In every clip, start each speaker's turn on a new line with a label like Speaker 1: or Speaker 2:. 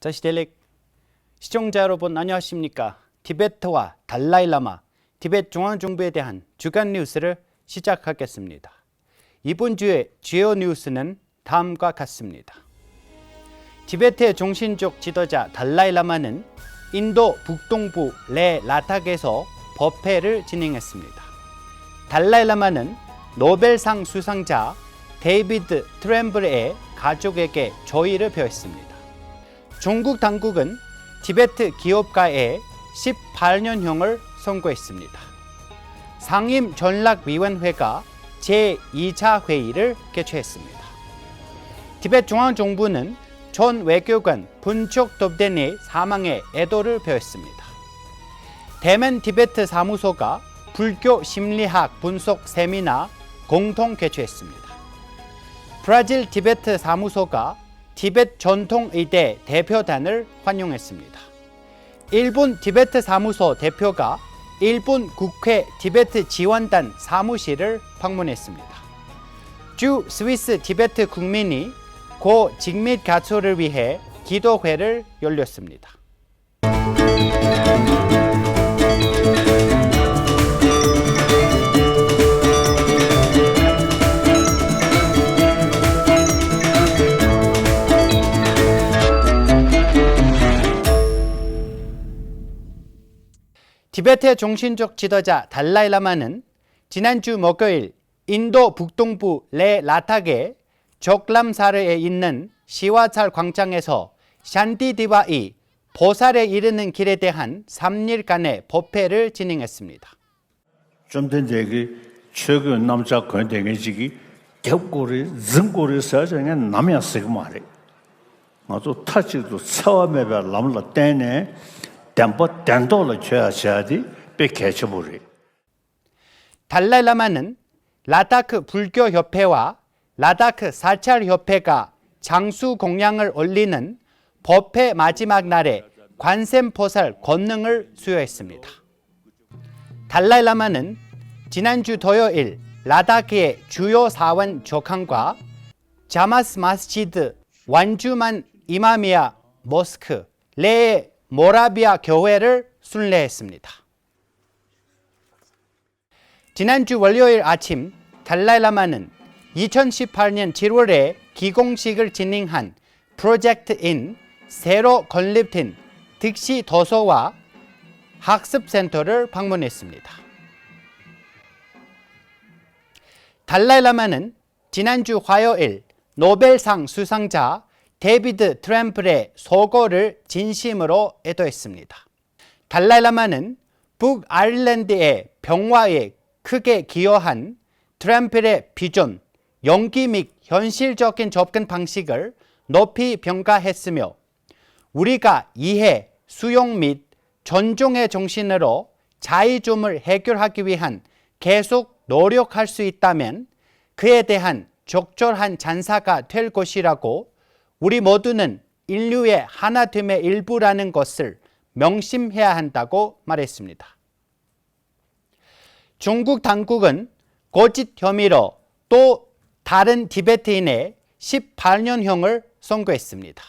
Speaker 1: 저시델릭 시청자 여러분 안녕하십니까? 티베트와 달라이라마, 티베트 중앙정부에 대한 주간 뉴스를 시작하겠습니다. 이번 주의 주요 뉴스는 다음과 같습니다. 티베트의 정신적 지도자 달라이라마는 인도 북동부 레 라탁에서 법회를 진행했습니다. 달라이라마는 노벨상 수상자 데이비드 트램블의 가족에게 조의를 표했습니다. 중국 당국은 티베트 기업가에 18년형을 선고했습니다. 상임전략위원회가 제2차 회의를 개최했습니다. 티베트 중앙정부는 전 외교관 분촉 톱덴의 사망에 애도를 표했습니다. 대만 티베트 사무소가 불교 심리학 분석 세미나 공동 개최했습니다. 브라질 티베트 사무소가 티베트 전통의대 대표단을 환영했습니다. 일본 티베트 사무소 대표가 일본 국회 티베트 지원단 사무실을 방문했습니다. 주 스위스 티베트 국민이 고 직밋 가초를 위해 기도회를 열렸습니다. 티베트의 정신적 지도자 달라이라마는 지난주 목요일 인도 북동부 레 라탁의 적람사르에 있는 시와찰 광장에서 샨티디바이 보살에 이르는 길에 대한 3일간의 법회를 진행했습니다.
Speaker 2: 좀 전에 최근 남자 권대행직이 겹고리 증고리 사정에 남이야 쓰고 말해. 아주 타지도 처음에 남을 때네 템포 된도를 쳐야지 빼개쳐버리.
Speaker 1: 달라이라마는 라다크 불교협회와 라다크 사찰협회가 장수 공양을 올리는 법회 마지막 날에 관세음보살 권능을 수여했습니다. 달라이라마는 지난주 토요일 라다크의 주요 사원 조칸과 자마스 마스지드 완주만 이마미아 모스크 레의 모라비아 교회를 순례했습니다. 지난주 월요일 아침 달라이라마는 2018년 7월에 기공식을 진행한 프로젝트인 새로 건립된 득시 도서와 학습센터를 방문했습니다. 달라이라마는 지난주 화요일 노벨상 수상자 데이비드 트램블의 소고를 진심으로 애도했습니다. 달라이라마는 북아일랜드의 평화에 크게 기여한 트램블의 비전, 용기 및 현실적인 접근 방식을 높이 평가했으며 우리가 이해, 수용 및 존중의 정신으로 차이점을 해결하기 위한 계속 노력할 수 있다면 그에 대한 적절한 찬사가 될 것이라고 우리 모두는 인류의 하나됨의 일부라는 것을 명심해야 한다고 말했습니다. 중국 당국은 거짓 혐의로 또 다른 티베트인의 18년형을 선고했습니다.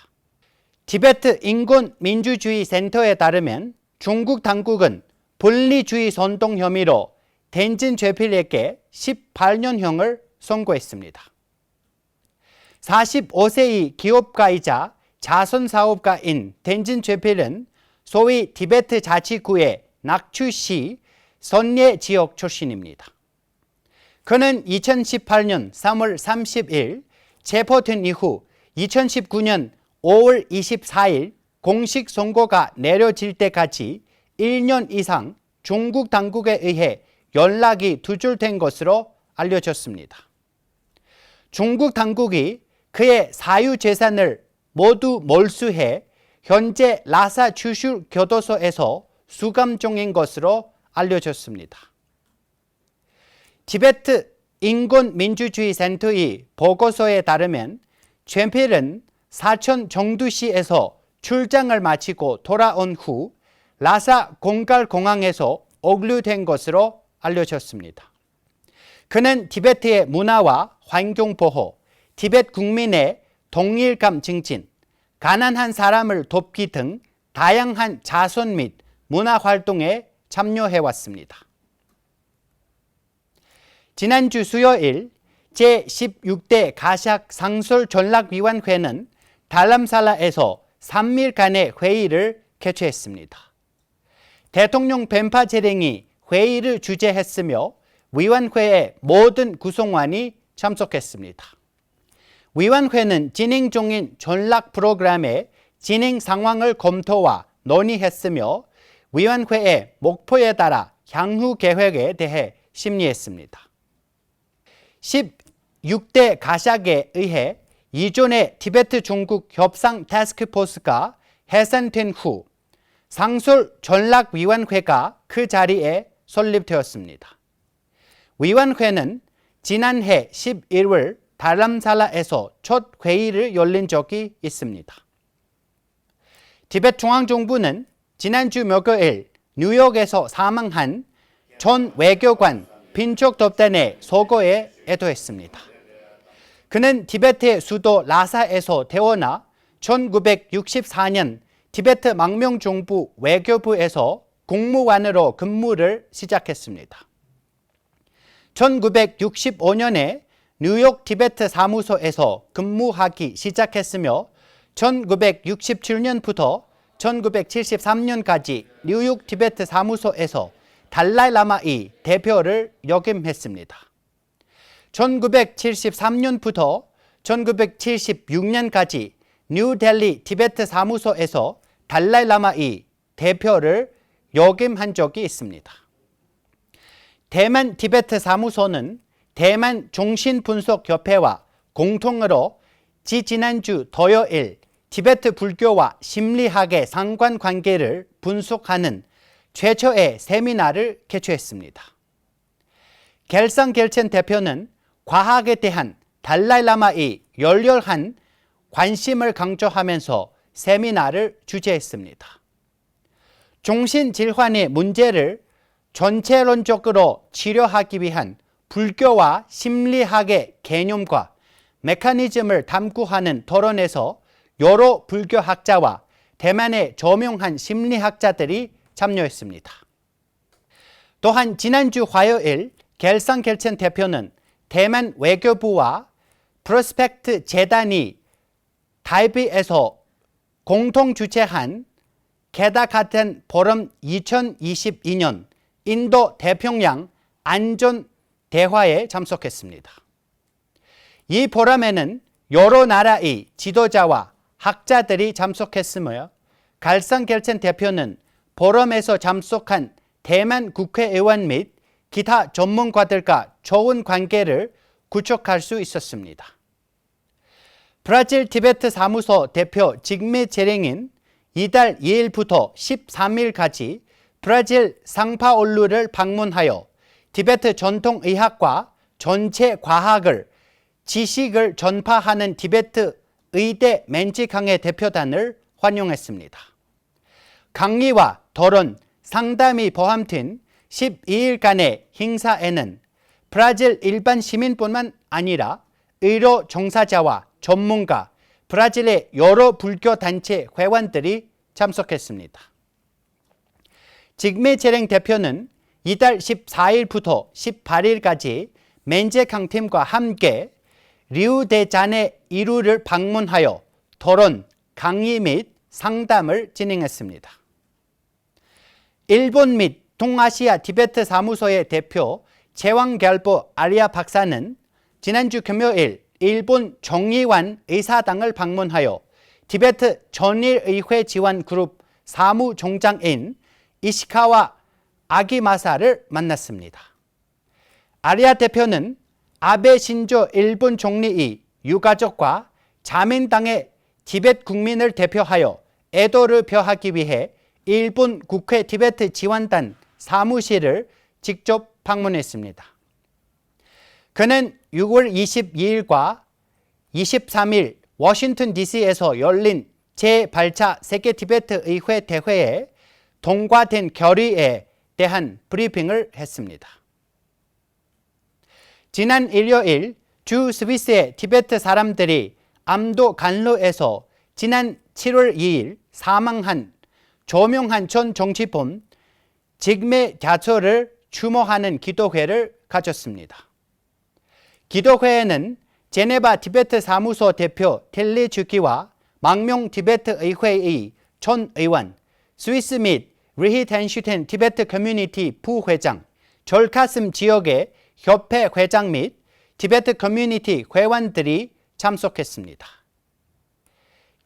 Speaker 1: 티베트 인권민주주의 센터에 따르면 중국 당국은 분리주의 선동 혐의로 덴진 죄필에게 18년형을 선고했습니다. 45세의 기업가이자 자선사업가인 덴진 죄필은 소위 티베트 자치구의 낙추시 선예 지역 출신입니다. 그는 2018년 3월 30일 체포된 이후 2019년 5월 24일 공식 선고가 내려질 때까지 1년 이상 중국 당국에 의해 연락이 두절된 것으로 알려졌습니다. 중국 당국이 그의 사유재산을 모두 몰수해 현재 라사 추슈 교도소에서 수감 중인 것으로 알려졌습니다. 티베트 인권민주주의 센터의 보고서에 따르면 죄필은 사천 정두시에서 출장을 마치고 돌아온 후 라사 공갈공항에서 억류된 것으로 알려졌습니다. 그는 티베트의 문화와 환경보호, 티베트 국민의 동일감 증진, 가난한 사람을 돕기 등 다양한 자선 및 문화 활동에 참여해 왔습니다. 지난주 수요일 제16대 가샥 상설전략위원회는 달람살라에서 3일간의 회의를 개최했습니다. 대통령 벤파 재령이 회의를 주재했으며 위원회의 모든 구성원이 참석했습니다. 위원회는 진행 중인 전략 프로그램의 진행 상황을 검토와 논의했으며 위원회의 목표에 따라 향후 계획에 대해 심의했습니다. 16대 가샥에 의해 이전의 티베트 중국 협상 태스크포스가 해산된 후 상설전략위원회가 그 자리에 설립되었습니다. 위원회는 지난해 11월 달람살라에서 첫 회의를 열린 적이 있습니다. 티베트 중앙정부는 지난주 목요일 뉴욕에서 사망한 전 외교관 빈촉 덥단의 서거에 애도했습니다. 그는 티베트의 수도 라사에서 태어나 1964년 티베트 망명정부 외교부에서 공무원으로 근무를 시작했습니다. 1965년에 뉴욕 티베트 사무소에서 근무하기 시작했으며 1967년부터 1973년까지 뉴욕 티베트 사무소에서 달라이라마의 대표를 역임했습니다. 1973년부터 1976년까지 뉴델리 티베트 사무소에서 달라이라마의 대표를 역임한 적이 있습니다. 대만 티베트 사무소는 대만 종신분석협회와 공통으로 지난주 토요일 티베트 불교와 심리학의 상관관계를 분석하는 최초의 세미나를 개최했습니다. 겔상 겔첸 대표는 과학에 대한 달라이라마의 열렬한 관심을 강조하면서 세미나를 주재했습니다. 정신질환의 문제를 전체론적으로 치료하기 위한 불교와 심리학의 개념과 메커니즘을 탐구하는 토론에서 여러 불교학자와 대만의 저명한 심리학자들이 참여했습니다. 또한 지난주 화요일 겔상 겔첸 대표는 대만 외교부와 프로스펙트 재단이 타이베이에서 공동 주최한 게다 같은 포럼 2022년 인도 태평양 안전 대화에 참석했습니다. 이 포럼에는 여러 나라의 지도자와 학자들이 참석했으며 겔상 겔첸 대표는 포럼에서 참석한 대만 국회의원 및 기타 전문가들과 좋은 관계를 구축할 수 있었습니다. 브라질 티베트 사무소 대표 직미 재령인 이달 2일부터 13일까지 브라질 상파울루를 방문하여 티베트 전통의학과 전체 과학을 지식을 전파하는 티베트 의대 멘치강의 대표단을 환영했습니다. 강의와 토론, 상담이 포함된 12일간의 행사에는 브라질 일반 시민뿐만 아니라 의료 종사자와 전문가, 브라질의 여러 불교 단체 회원들이 참석했습니다. 직미 재령 대표는 이달 14일부터 18일까지 멘제강 팀과 함께 리우데자네 이루를 방문하여 토론, 강의 및 상담을 진행했습니다. 일본 및 동아시아 티베트 사무소의 대표 제왕결보 아리아 박사는 지난주 금요일 일본 정의원 의사당을 방문하여 티베트 전일의회 지원그룹 사무총장인 이시카와 아기마사를 만났습니다. 아리아 대표는 아베 신조 일본 총리의 유가족과 자민당의 티베트 국민을 대표하여 애도를 표하기 위해 일본 국회 티베트 지원단 사무실을 직접 방문했습니다. 그는 6월 22일과 23일 워싱턴 DC에서 열린 제8차 세계 티베트 의회 대회에 통과된 결의에 대한 브리핑을 했습니다. 지난 일요일 주 스위스의 티베트 사람들이 암도 간로에서 지난 7월 2일 사망한 조명한 전 정치범 직매 자초를 추모하는 기도회를 가졌습니다. 기도회에는 제네바 티베트 사무소 대표 텔리 주키와 망명 티베트 의회의 전 의원, 스위스 및 리히텐슈텐 티베트 커뮤니티 부회장, 절카슴 지역의 협회 회장 및 티베트 커뮤니티 회원들이 참석했습니다.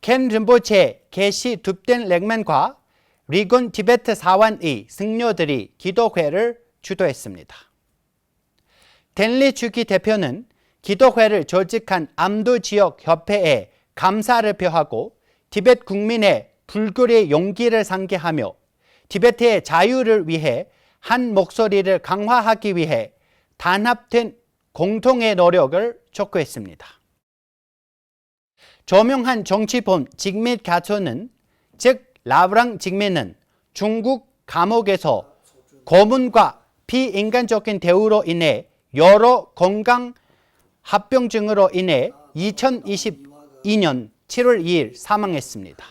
Speaker 1: 켄 림보체 게시 둡덴 렉맨과 리곤 티베트 사원의 승려들이 기도회를 주도했습니다. 댄리 주키 대표는 기도회를 조직한 암도 지역 협회에 감사를 표하고 티베트 국민의 불굴의 용기를 상기하며 티베트의 자유를 위해 한 목소리를 강화하기 위해 단합된 공통의 노력을 촉구했습니다. 조명한 정치범 직밋 가초는 즉 라브랑 직밋은 중국 감옥에서 고문과 비인간적인 대우로 인해 여러 건강 합병증으로 인해 2022년 7월 2일 사망했습니다.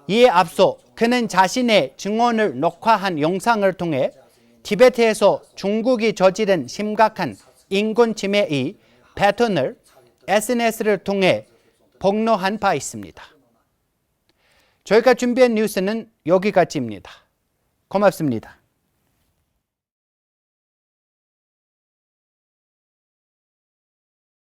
Speaker 1: 이에 앞서 그는 자신의 증언을 녹화한 영상을 통해 티베트에서 중국이 저지른 심각한 인권 침해의 패턴을 SNS를 통해 폭로한 바 있습니다. 저희가 준비한 뉴스는 여기까지입니다. 고맙습니다.